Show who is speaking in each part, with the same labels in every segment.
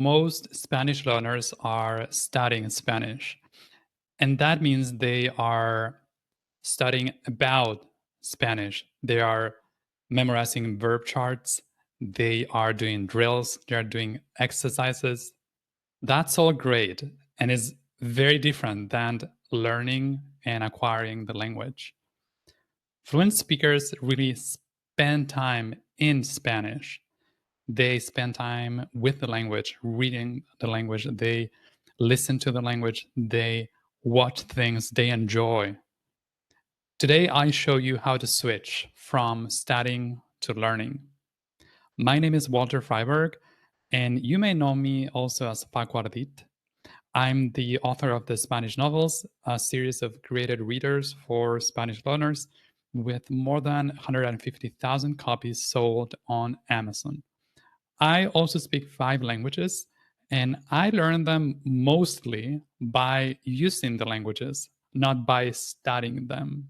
Speaker 1: Most Spanish learners are studying Spanish, and that means they are studying about Spanish. They are memorizing verb charts, they are doing drills, they are doing exercises. That's all great and is very different than learning and acquiring the language. Fluent speakers really spend time in Spanish. They spend time with the language, reading the language, they listen to the language, they watch things they enjoy. Today, I show you how to switch from studying to learning. My name is Walter Freiberg, and you may know me also as Paco Ardit. I'm the author of the Spanish Novels, a series of created readers for Spanish learners with more than 150,000 copies sold on Amazon. I also speak 5 languages, and I learn them mostly by using the languages, not by studying them.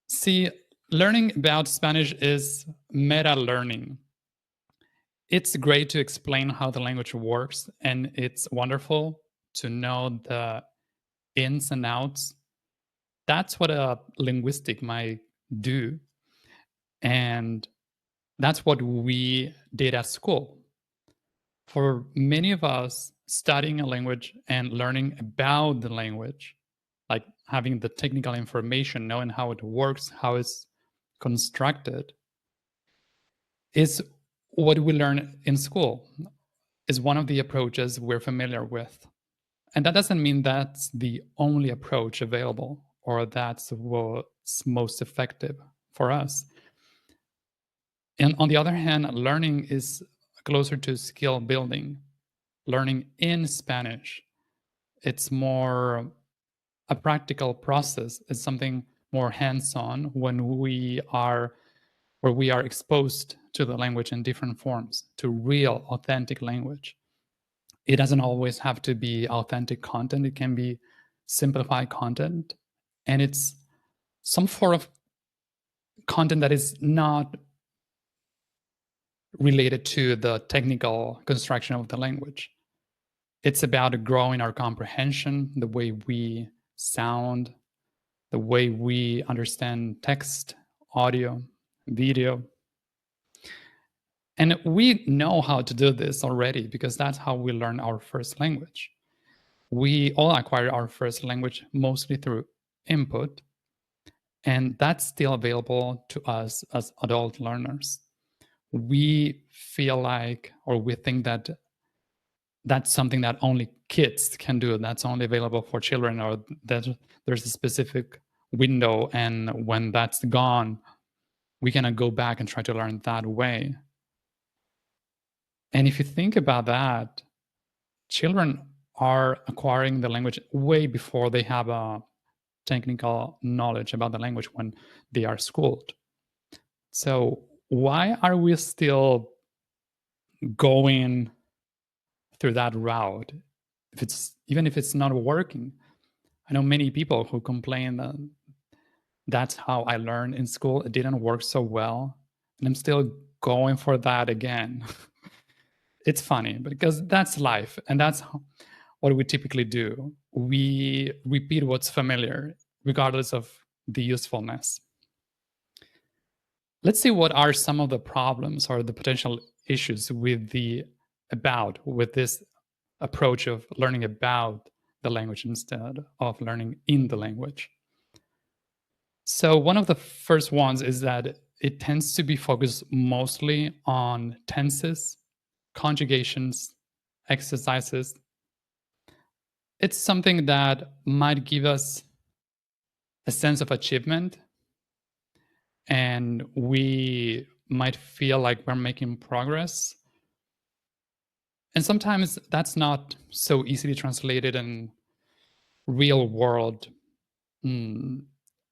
Speaker 1: See, learning about Spanish is meta learning. It's great to explain how the language works, and it's wonderful to know the ins and outs. That's what a linguistic might do. And that's what we did at school. For many of us, studying a language and learning about the language, like having the technical information, knowing how it works, how it's constructed, is what we learn in school, is one of the approaches we're familiar with. And that doesn't mean that's the only approach available or that's what's most effective for us. And on the other hand, learning is closer to skill building. Learning in Spanish, it's more a practical process. It's something more hands-on where we are exposed to the language in different forms, to real, authentic language. It doesn't always have to be authentic content. It can be simplified content. And it's some form of content that is not related to the technical construction of the language. It's about growing our comprehension, the way we sound, the way we understand text, audio, video. And we know how to do this already because that's how we learn our first language. We all acquire our first language mostly through input, and that's still available to us as adult learners. We feel like, or we think that that's something that only kids can do, that's only available for children, or that there's a specific window, and when that's gone, we cannot go back and try to learn that way. And if you think about that, children are acquiring the language way before they have a technical knowledge about the language when they are schooled. So why are we still going through that route even if it's not working? I know many people who complain that that's how I learned in school. It didn't work so well, and I'm still going for that again. It's funny because that's life, and that's what we typically do. We repeat what's familiar, regardless of the usefulness. Let's see what are some of the problems or the potential issues with this approach of learning about the language instead of learning in the language. So one of the first ones is that it tends to be focused mostly on tenses, conjugations, exercises. It's something that might give us a sense of achievement, and we might feel like we're making progress. And sometimes that's not so easily translated in real world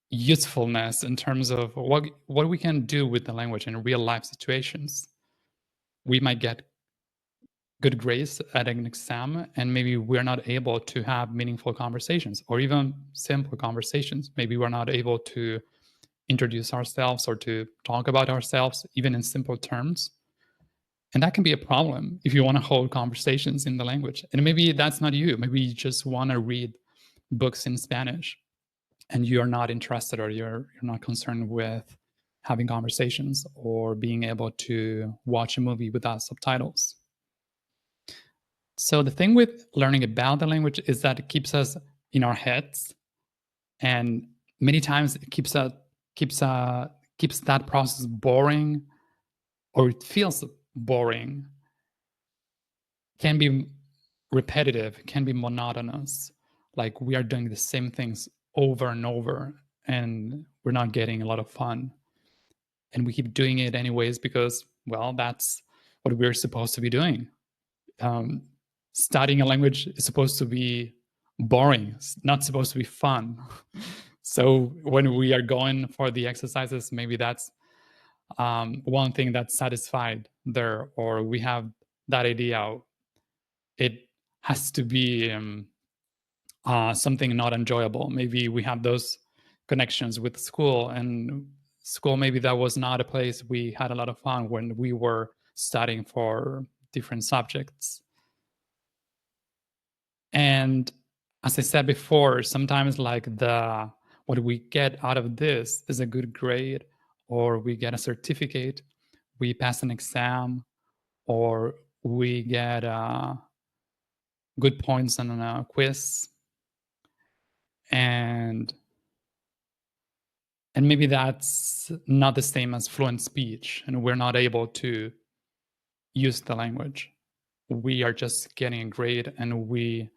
Speaker 1: usefulness in terms of what we can do with the language in real life situations. We might get good grades at an exam, and maybe we're not able to have meaningful conversations or even simple conversations. Maybe we're not able to introduce ourselves or to talk about ourselves, even in simple terms. And that can be a problem if you want to hold conversations in the language. And maybe that's not you. Maybe you just want to read books in Spanish and you're not interested, or you're not concerned with having conversations or being able to watch a movie without subtitles. So the thing with learning about the language is that it keeps us in our heads, and many times it keeps that process boring, or it feels boring, can be repetitive, can be monotonous. Like we are doing the same things over and over, and we're not getting a lot of fun. And we keep doing it anyways because, well, that's what we're supposed to be doing. Um, Studying a language is supposed to be boring, it's not supposed to be fun. So when we are going for the exercises, maybe that's one thing that's satisfied there, or we have that idea. It has to be something not enjoyable. Maybe we have those connections with school, and school, maybe that was not a place we had a lot of fun when we were studying for different subjects. And as I said before, sometimes like what we get out of this is a good grade, or we get a certificate, we pass an exam, or we get good points on a quiz, and maybe that's not the same as fluent speech, and we're not able to use the language. We are just getting a grade, and we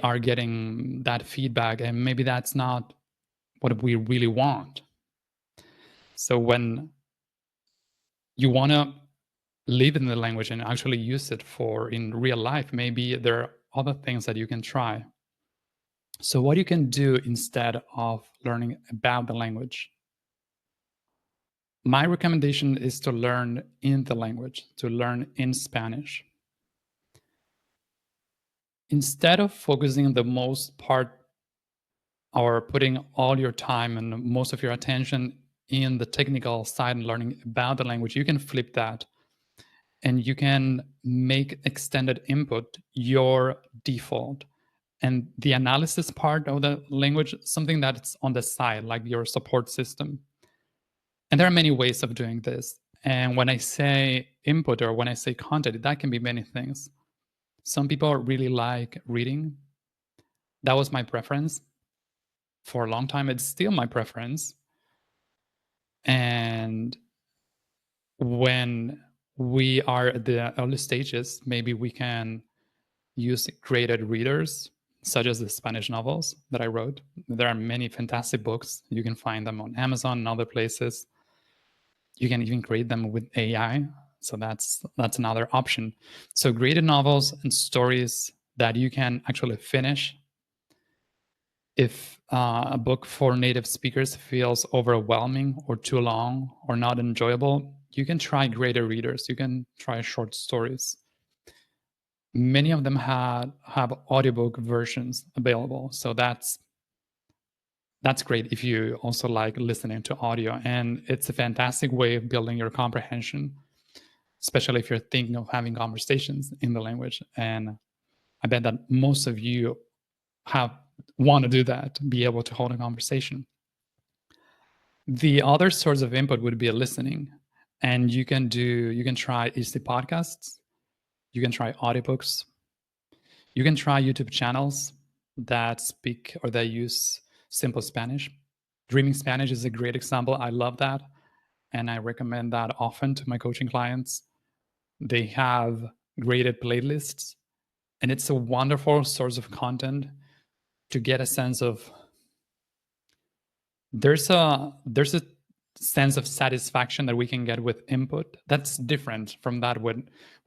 Speaker 1: are getting that feedback, and maybe that's not what we really want. So when you want to live in the language and actually use it for in real life, maybe there are other things that you can try. So what you can do instead of learning about the language, my recommendation is to learn in the language, to learn in Spanish. Instead of focusing the most part, or putting all your time and most of your attention in the technical side and learning about the language, you can flip that, and you can make extended input your default, and the analysis part of the language, something that's on the side, like your support system. And there are many ways of doing this. And when I say input, or when I say content, that can be many things. Some people really like reading. That was my preference for a long time. It's still my preference. And when we are at the early stages, maybe we can use graded readers, such as the Spanish novels that I wrote. There are many fantastic books. You can find them on Amazon and other places. You can even grade them with AI. So that's another option. So graded novels and stories that you can actually finish. If a book for native speakers feels overwhelming or too long or not enjoyable, you can try graded readers. You can try short stories. Many of them have audiobook versions available. So that's great if you also like listening to audio. And it's a fantastic way of building your comprehension, especially if you're thinking of having conversations in the language. And I bet that most of you want to do that, be able to hold a conversation. The other source of input would be listening. And you can try easy podcasts. You can try audiobooks. You can try YouTube channels that speak or that use simple Spanish. Dreaming Spanish is a great example. I love that. And I recommend that often to my coaching clients. They have graded playlists, and it's a wonderful source of content to get a sense of, there's a sense of satisfaction that we can get with input that's different from that what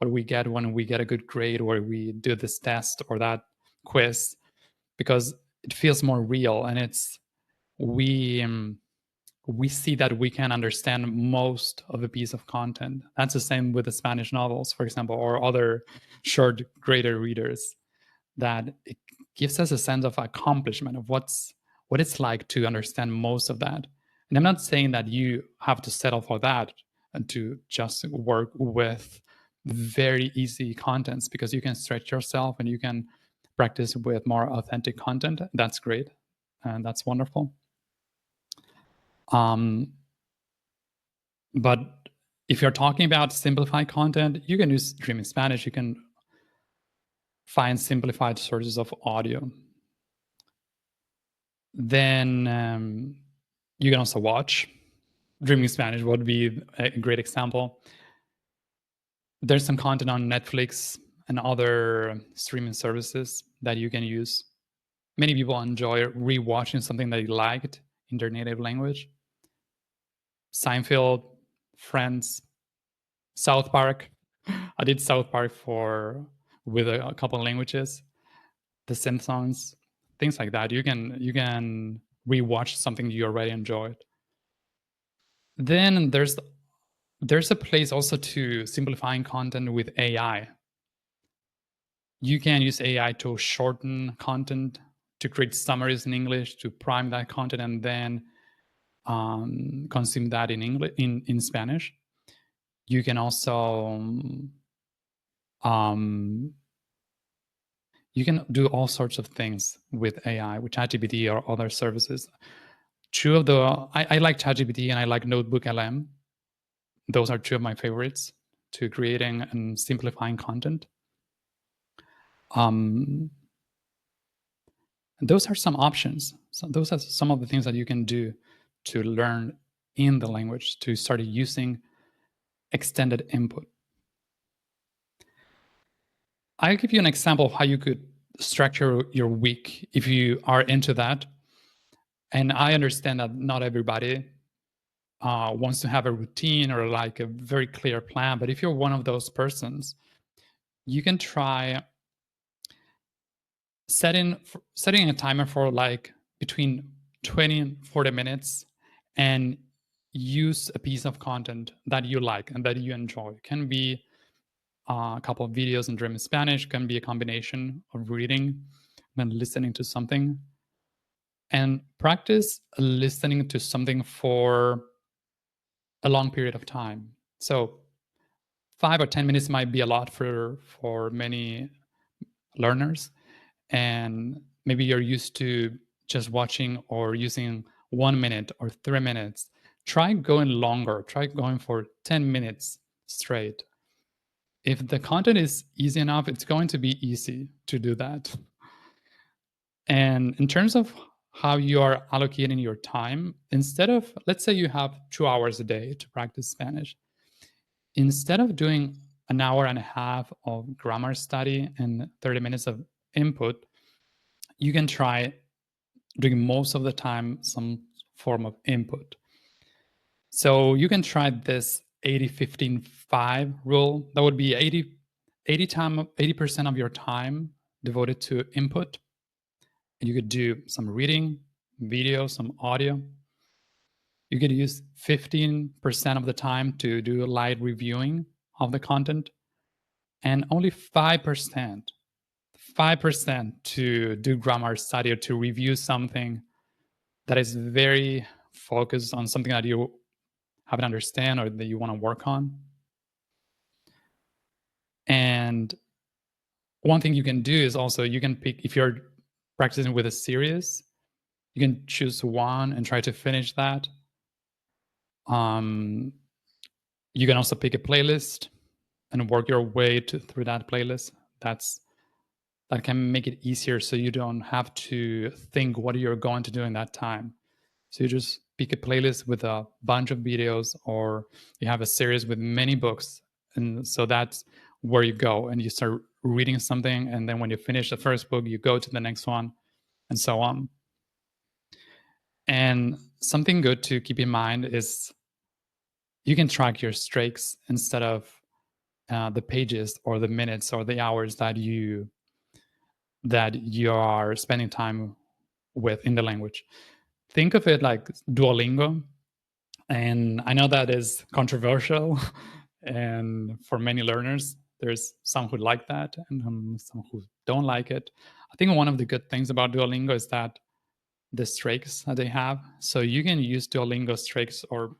Speaker 1: we get when we get a good grade, or we do this test or that quiz, because it feels more real, and we see that we can understand most of a piece of content. That's the same with the Spanish novels, for example, or other short graded readers, that it gives us a sense of accomplishment of what it's like to understand most of that. And I'm not saying that you have to settle for that. and to just work with very easy contents, because you can stretch yourself and you can practice with more authentic content. That's great. And that's wonderful. But if you're talking about simplified content, you can use Dreaming Spanish. You can find simplified sources of audio. Then you can also watch. Dreaming Spanish would be a great example. There's some content on Netflix and other streaming services that you can use. Many people enjoy rewatching something they liked in their native language. Seinfeld, Friends, South Park. I did South Park with a couple of languages. The Simpsons, things like that. You can rewatch something you already enjoyed. Then there's a place also to simplifying content with AI. You can use AI to shorten content, to create summaries in English, to prime that content, and then consume that in English in Spanish. You can also you can do all sorts of things with AI, with ChatGPT or other services. I like ChatGPT and I like NotebookLM. Those are two of my favorites to creating and simplifying content. Those are some options. So those are some of the things that you can do to learn in the language, to start using extended input. I'll give you an example of how you could structure your week if you are into that. And I understand that not everybody wants to have a routine or like a very clear plan. But if you're one of those persons, you can try setting a timer for like between 20 and 40 minutes and use a piece of content that you like and that you enjoy. It can be a couple of videos in Dreaming Spanish, can be a combination of reading and listening to something. And practice listening to something for a long period of time. So 5 or 10 minutes might be a lot for many learners. And maybe you're used to just watching or using 1 minute or 3 minutes. Try going longer. Try going for 10 minutes straight. If the content is easy enough, it's going to be easy to do that. And in terms of how you are allocating your time, instead of, let's say you have 2 hours a day to practice Spanish, instead of doing an hour and a half of grammar study and 30 minutes of input, you can try doing most of the time some form of input. So you can try this 80-15-5 rule. That would be 80% of your time devoted to input. And you could do some reading, video, some audio. You could use 15% of the time to do light reviewing of the content, and only 5% to do grammar study or to review something that is very focused on something that you haven't understand or that you want to work on. And one thing you can do is also you can pick, if you're practicing with a series, you can choose one and try to finish that. You can also pick a playlist and work your way through that playlist. That can make it easier, so you don't have to think what you're going to do in that time. So you just pick a playlist with a bunch of videos, or you have a series with many books. And so that's where you go and you start reading something. And then when you finish the first book, you go to the next one and so on. And something good to keep in mind is you can track your strokes instead of the pages or the minutes or the hours that you are spending time with in the language. Think of it like Duolingo. And I know that is controversial, and for many learners, there's some who like that and some who don't like it. I think one of the good things about Duolingo is that the strokes that they have. So you can use Duolingo strokes or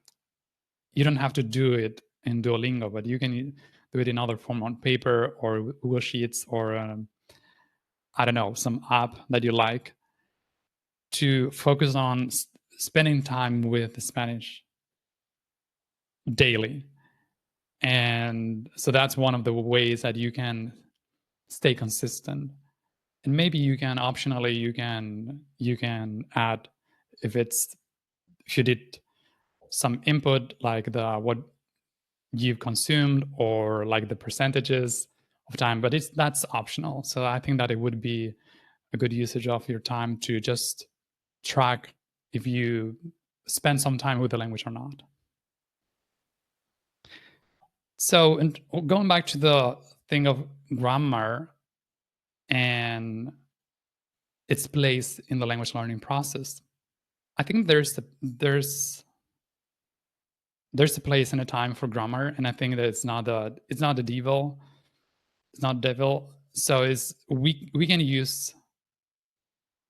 Speaker 1: you don't have to do it in Duolingo, but you can do it in other form on paper or Google Sheets or I don't know, some app that you like to focus on spending time with Spanish daily. And so that's one of the ways that you can stay consistent. And maybe you can optionally you can add if you did some input like the what you've consumed or like the percentages of time, but that's optional. So I think that it would be a good usage of your time to just track if you spend some time with the language or not. So, and going back to the thing of grammar and its place in the language learning process, I think there's a place and a time for grammar, and I think that it's not the devil, it's not devil. So is we can use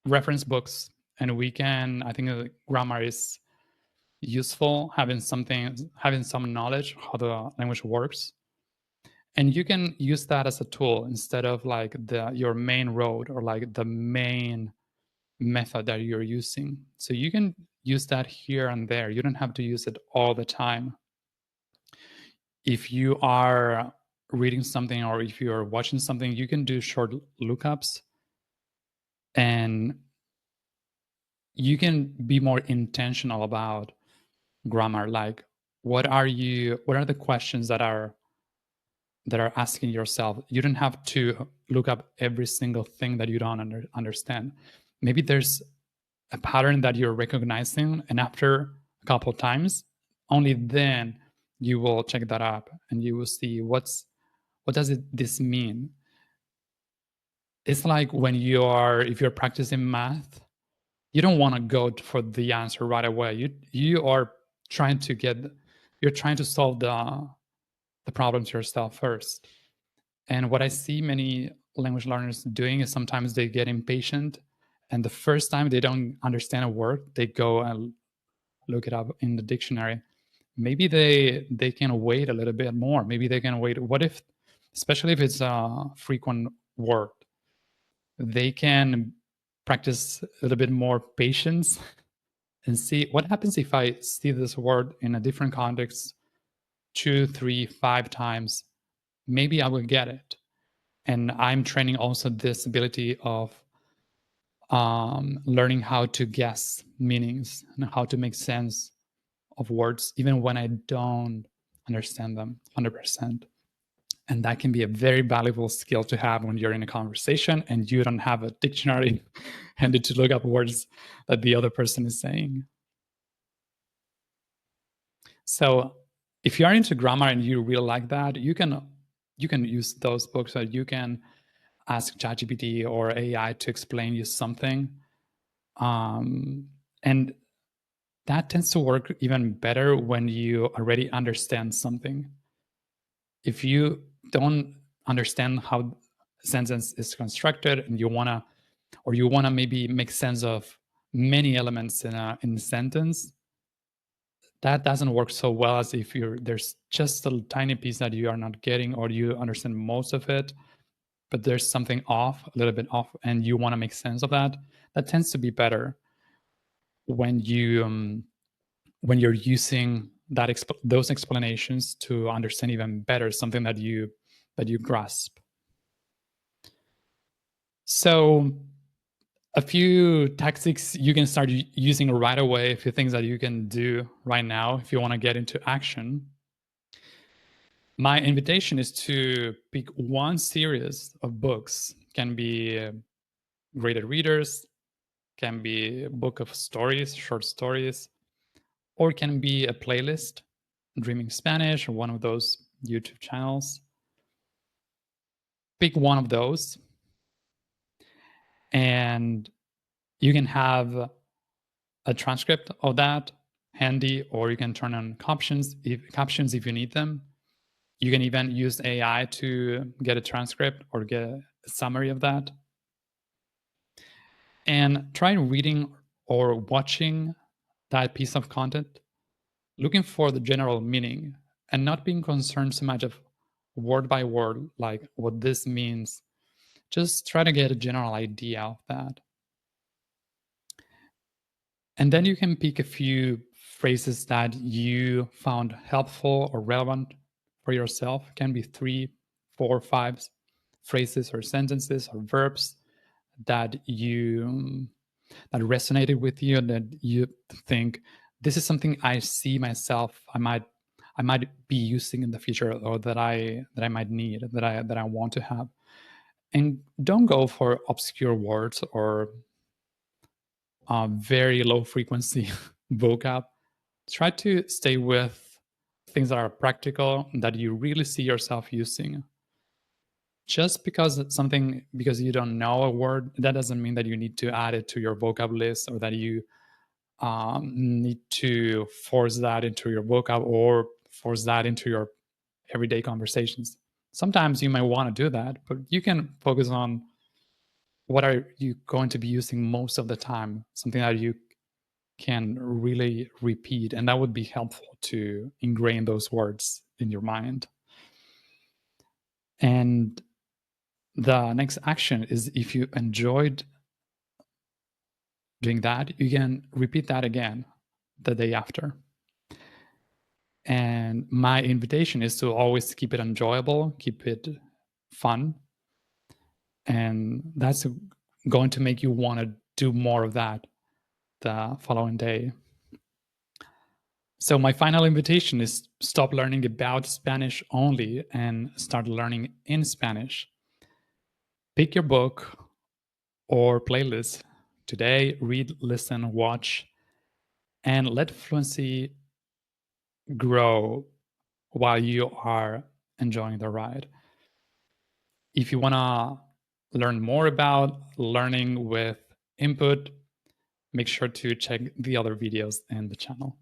Speaker 1: reference books, and we can. I think grammar is useful, having some knowledge how the language works, and you can use that as a tool instead of like your main road or like the main method that you're using. So you can use that here and there. You don't have to use it all the time. If you are reading something or if you're watching something, you can do short lookups and you can be more intentional about grammar. Like what are the questions that are asking yourself? You don't have to look up every single thing that you don't understand. Maybe there's a pattern that you're recognizing, and after a couple of times, only then you will check that up and you will see what does this mean. It's like if you're practicing math, you don't want to go for the answer right away. You are trying to solve the problems yourself first. And what I see many language learners doing is sometimes they get impatient, and the first time they don't understand a word, they go and look it up in the dictionary. Maybe they can wait a little bit more. Maybe they can wait. What if, especially if it's a frequent word, they can practice a little bit more patience and see what happens if I see this word in a different context 2, 3, 5 times. Maybe I will get it. And I'm training also this ability of learning how to guess meanings and how to make sense of words, even when I don't understand them 100%. And that can be a very valuable skill to have when you're in a conversation and you don't have a dictionary handy to look up words that the other person is saying. So if you are into grammar and you really like that, you can use those books, or you can ask ChatGPT or AI to explain you something. And that tends to work even better when you already understand something. If you don't understand how a sentence is constructed and you want to maybe make sense of many elements in a sentence, that doesn't work so well as if there's just a tiny piece that you are not getting, or you understand most of it, but there's something off, a little bit off, and you want to make sense of that. That tends to be better when you're using those explanations to understand even better something that you grasp. So a few tactics you can start using right away, a few things that you can do right now if you want to get into action. My invitation is to pick one series of books. Can be graded readers, can be a book of stories, short stories, or can be a playlist, Dreaming Spanish, or one of those YouTube channels. Pick one of those, and you can have a transcript of that handy, or you can turn on captions if you need them. You can even use AI to get a transcript or get a summary of that. And try reading or watching that piece of content looking for the general meaning and not being concerned so much of word by word, like what this means. Just try to get a general idea of that. And then you can pick a few phrases that you found helpful or relevant for yourself. It can be 3, 4, 5 phrases or sentences or verbs that you that resonated with you and that you think this is something I see myself. I might be using in the future, or that I might need, that I want to have. And don't go for obscure words or very low frequency vocab. Try to stay with things that are practical, that you really see yourself using. Just because you don't know a word, that doesn't mean that you need to add it to your vocab list, or that you need to force that into your vocab or force that into your everyday conversations. Sometimes you might want to do that, but you can focus on what are you going to be using most of the time, something that you can really repeat, and that would be helpful to ingrain those words in your mind. And the next action is, if you enjoyed doing that, you can repeat that again the day after. And my invitation is to always keep it enjoyable, keep it fun, and that's going to make you want to do more of that the following day. So my final invitation is, stop learning about Spanish only and start learning in Spanish. Pick your book or playlist today, read, listen, watch, and let fluency grow while you are enjoying the ride. If you want to learn more about learning with input, make sure to check the other videos in the channel.